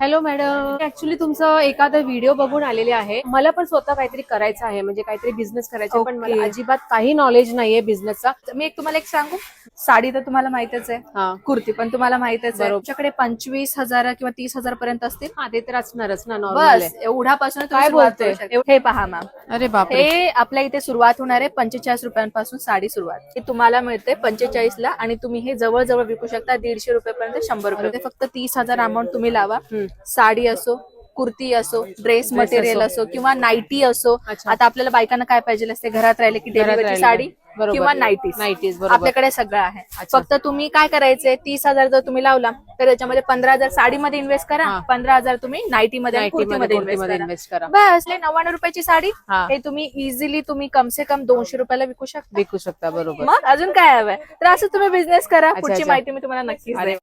Hello madam, actually तुमचं एखादा video बघून आलेले आहे. मला पण स्वतः काहीतरी करायचं आहे, म्हणजे काहीतरी बिझनेस करायचा, पण मला अजिबात काही नॉलेज नाहीये बिझनेसचा. मी एक तुम्हाला एक सांगू, साडी तर तुम्हाला माहितच आहे, हा कुर्ती पण तुम्हाला माहितच आहे. बरोबर. तुमच्याकडे 25,000 किंवा 30,000 पर्यंत असतील. हा ते तर असणारच ना, नॉर्मल बस एवढ्यापासून तुम्ही काय सुरुवात बोलते? करू शकता. हे पहा मॅम, अरे बापरे. हे आपल्या इथे सुरुवात होणार आहे 45 रुपयांपासून साडी सुरुवात. हे तुम्हाला मिळते 45 ला आणि तुम्ही हे जवळ विकू शकता 150 रुपयापर्यंत, 100 रुपये. ते फक्त 30,000 अमाऊंट तुम्ही लावा. साडी असो, कुर्ती असो, ड्रेस मटेरियल असो किंवा नाईटी असो. अच्छा. आता आपल्याला बायकांना काय पाहिजे असते, घरात राहिले की घरात डेलीची राहिली. साडी बरोबर. किंवा नाईटीज. नाईटीज, बरोबर. आपल्याकडे सगळं आहे. अच्छा. फक्त तुम्ही काय करायचंय, 30,000 जर तुम्ही लावला तर त्याच्यामध्ये 15,000 साडीमध्ये इन्व्हेस्ट करा, हा. 15,000 तुम्ही नाईटीमध्ये आणि नाईटीमध्ये, कुर्तीमध्ये कुर्तीमध्ये इन्व्हेस्ट इन्व्हेस्ट करा. करा. बस 99 रुपयाची साडी हा. हे तुम्ही इझिली तुम्ही कम से कम 200 रुपयाला विकू शकता. विकू शकता, बरोबर. मग अजून काय हवंय, तर असं तुम्ही बिझनेस करा. पुढची अच्छा. माहिती मी तुम्हाला नक्कीच अरे देईन.